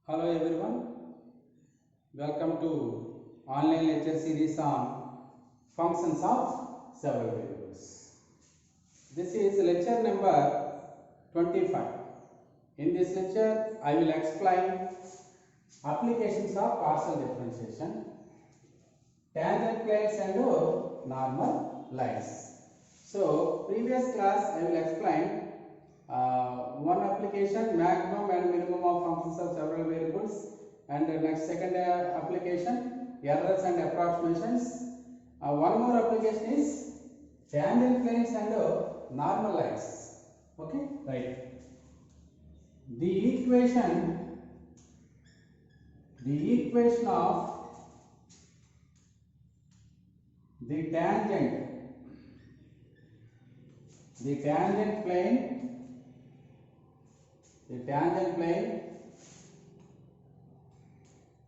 Hello everyone, welcome to online lecture series on functions of several variables. This is lecture number 25. In this lecture, I will explain applications of partial differentiation, tangent planes and normal lines. So, previous class I will explain one application, maximum and minimum of functions of several variables, and the next second application, errors and approximations. One more application is tangent planes and normal lines. Okay, right. The equation of the tangent plane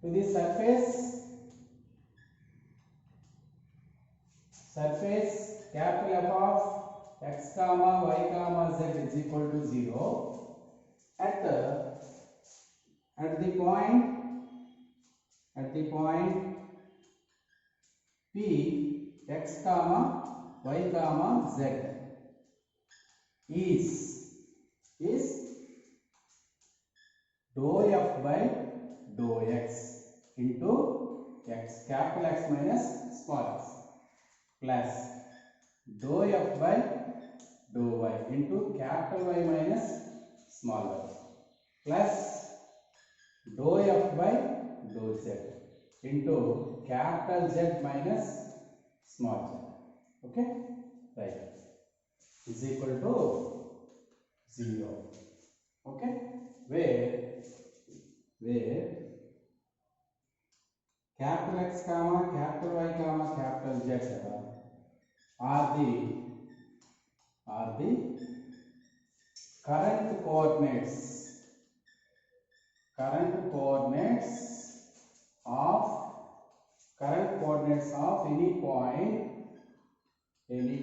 to the surface capital F of x comma y comma z is equal to 0 at the point P x comma y comma z is dou f by dou x into x capital X minus small x plus dou f by dou y into capital Y minus small y plus dou f by dou z into capital Z minus small z. Okay, right, is equal to 0. Okay, where capital X comma capital Y comma capital Z are the current coordinates of any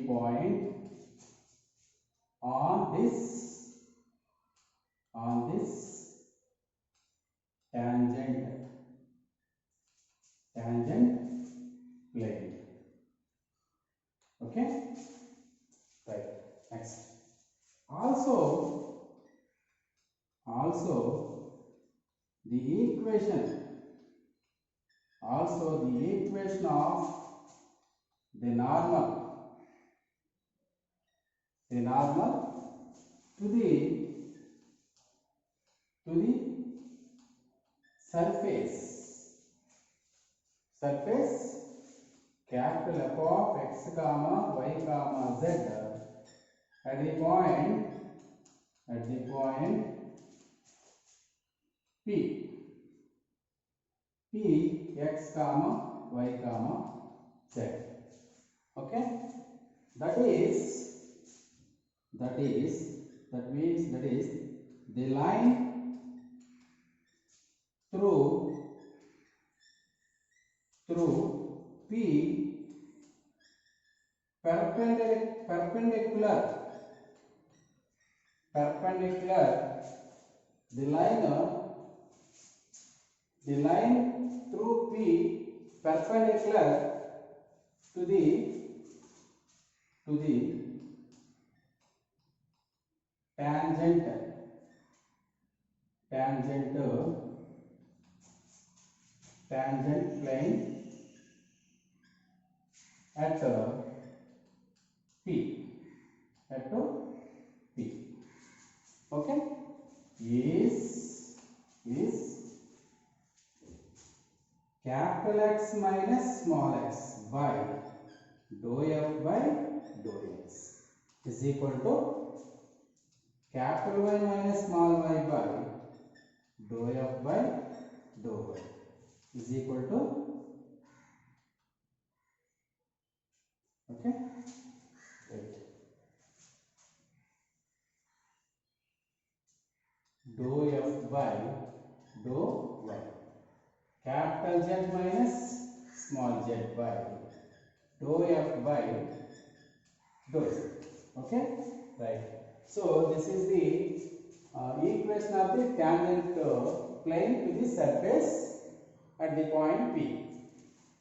point on this tangent plane. Okay, right. Next, also the equation of the normal to the surface capital F of x comma y comma z at the point P x comma y comma z. Okay, that means the line through P perpendicular the line through P perpendicular to the tangent plane at P. Okay, is capital X minus small x by dou f by dou x is equal to capital Y minus small y by dou f by dou y is equal to, okay, right, dou f by dou y capital Z minus small z by dou f by dou z. Okay, right. So this is the equation of the tangent plane to the surface at the point P.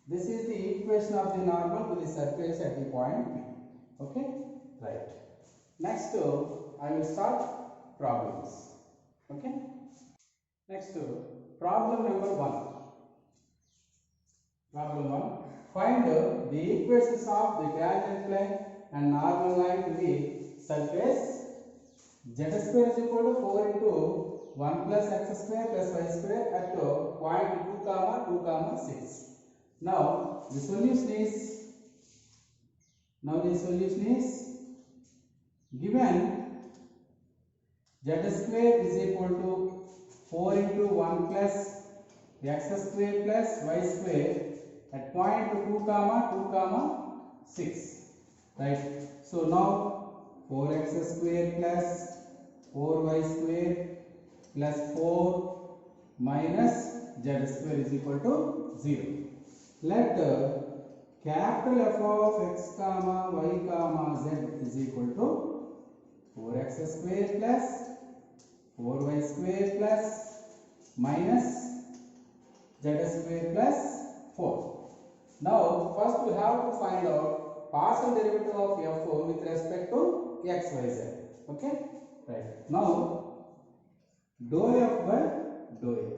This is the equation of the normal to the surface at the point P. Okay, right. Next, I will start problems. Okay. Next, problem number 1. Problem 1. Find the equations of the tangent plane and normal line to the surface. Z square is equal to 4 into 1 plus x square plus y square at point 2 comma 2 comma 6. Now the solution is given z square is equal to 4 into 1 plus x square plus y square at point 2 comma 2 comma 6, right? So now 4x square plus 4y square plus 4 minus z square is equal to 0. Let capital F of x comma y comma z is equal to 4x square plus 4y square plus minus z square plus 4. Now first we have to find out partial derivative of f with respect to x, y, z. Okay, right. Now dou f by dou x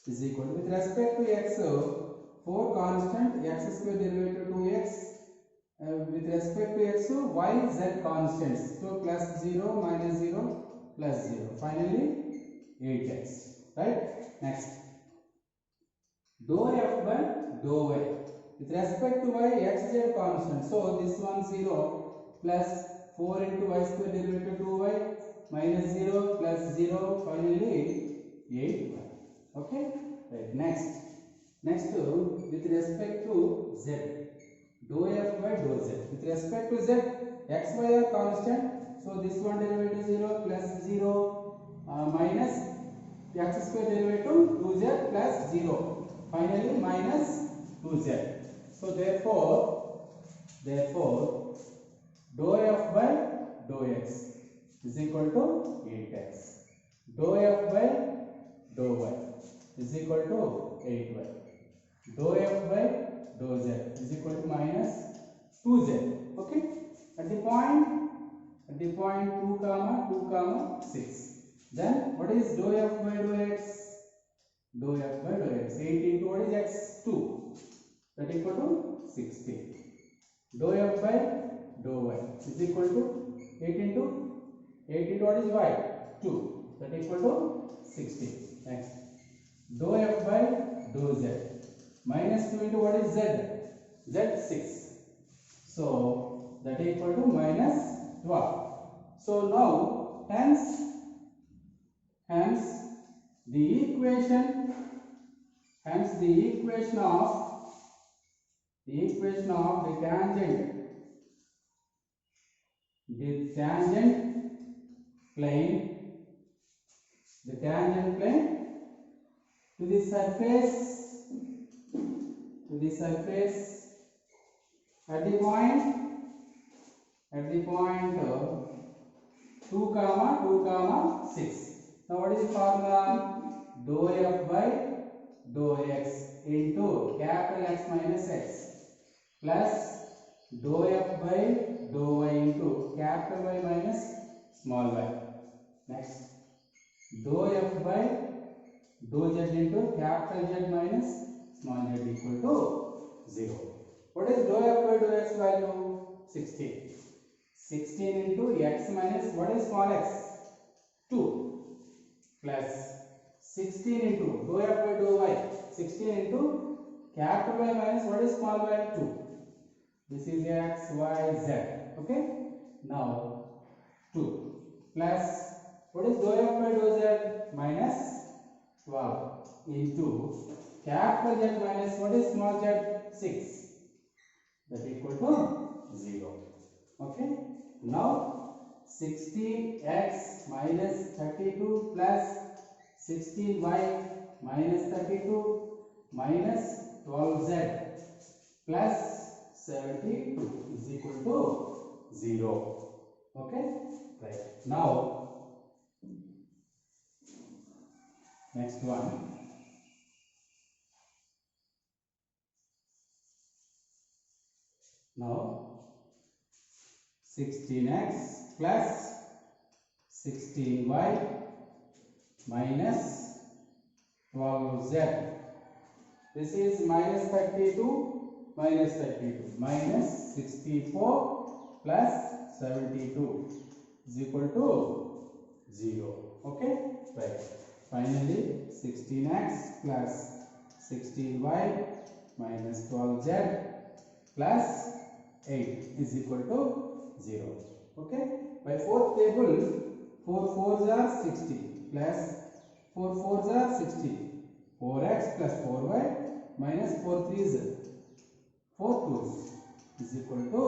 is equal to, with respect to x, 4 constant, x square derivative 2x, with respect to x, y, z constants, so plus 0 minus 0 plus 0, finally 8x, right? Next, dou f by dou y, with respect to y, x, z constant, so this one 0 plus 4 into y square derivative 2y minus 0 plus 0, finally 8y. Okay, right. Next, with respect to z, dou f by dou z, with respect to z, x, y are constant, so this one derivative 0 plus 0 minus x square derivative 2z plus 0, finally minus 2z. So therefore dou f by dou x is equal to 8x. Dou f by dou y is equal to 8y. Dou f by dou z is equal to minus 2z. Okay, at the point 2 comma 2 comma 6. Then what is dou f by dou x? Dou f by dou x, 8 into what is x? 2, that equal to 16. Dou f by dou y is equal to 8 into what is y? 2, that equal to 16. Next, dou f by dou z minus 2 into what is z? Z 6, so that equal to minus 12. So now hence the equation of the tangent plane to the surface at the point 2 comma 6. Now what is the formula? Dou f by dou x into capital X minus x plus dou f by dou y into capital Y minus small y. Next, dou f by dou z into capital Z minus small z equal to 0. What is dou f by dou x value? 16. 16 into x minus what is small x? 2 plus 16 into dou f by dou y, 16 into capital Y minus what is small y? 2. This is x, y, z. Okay. Now 2 plus what is dou f by dou z? Minus 12 into capital Z minus what is small z? 6. That equal to 0. Okay. Now 16x minus 32 plus 16y minus 32 minus 12z plus 72 is equal to 0. Okay, right. Now Next one. Now 16x plus 16y minus 12z. This is minus 32 minus 32 minus 64 plus 72 is equal to 0. Okay, right. Finally 16x plus 16y minus 12z plus 8 is equal to 0. Okay, by fourth table 4 fours are 60 plus 4 fours are 60. 4x plus 4y minus 4 3s 4 2s is equal to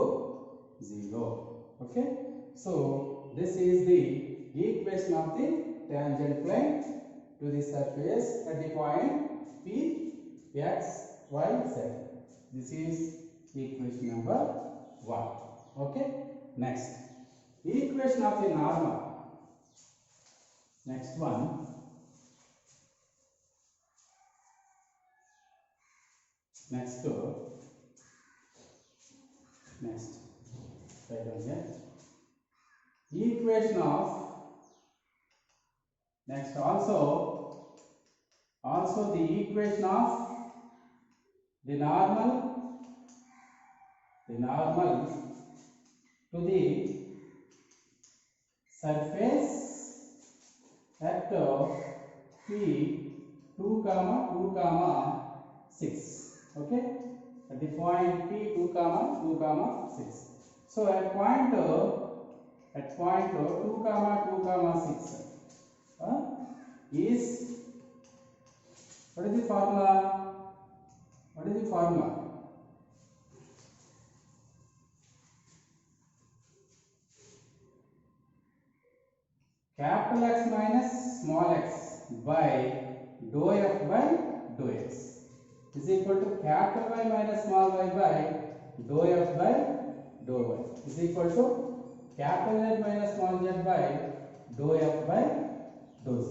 0. Okay, so this is the equation of the tangent plane to the surface at the point P, X, Y, Z. This is equation number 1. Okay, next equation of the normal. Next one. Next, write down here. Equation of next also the equation of the normal to the surface at P 2 comma 2 comma 6. Okay, at the point P 2 comma 6. So at point 2 comma 6 is, what is the formula? What is the formula? Capital X minus small x by dou f by dou x is equal to capital Y minus small y by dou f by dou y is equal to capital Z minus small z by dou f by dou z.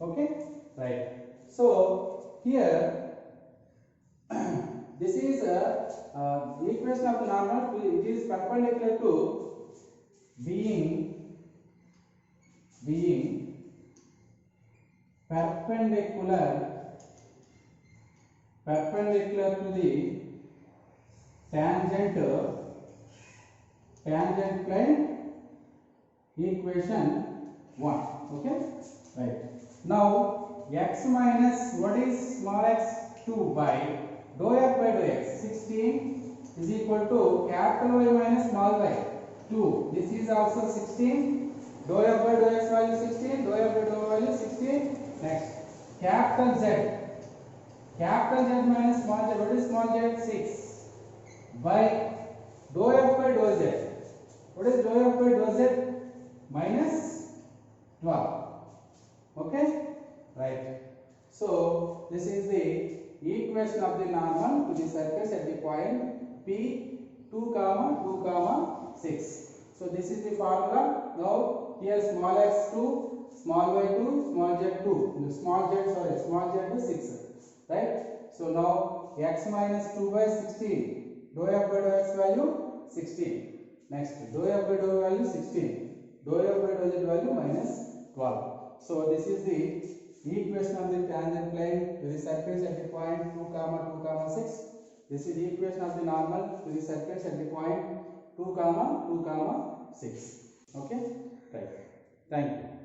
Okay, right. So here this is the equation of the normal. It is perpendicular to being perpendicular to the tangent plane, equation 1. Okay, right. Now x minus, what is small x, 2 by dou f by dou x 16 is equal to capital Y minus small y 2. This is also 16. Dou f by dou x value 16, dou f by dou y value 16. Next, capital Z minus small z, what is small z, 6 by dou f by dou z. What is dou f by dou z? Minus 12. Okay, right. So this is the equation of the normal to the surface at the point P 2 comma 6. So this is the formula. Now here small x 2, small y 2, small z 2. Small z is 6. Right. So now x minus 2 by 16. Dou f by dou x value 16. Next, dou f by dou value 16. Dou f by dou z value minus 12. So this is the equation of the tangent plane to the surface at the point 2 comma 6. This is the equation of the normal to the surface at the point 2 comma 6. Okay, right. Thank you.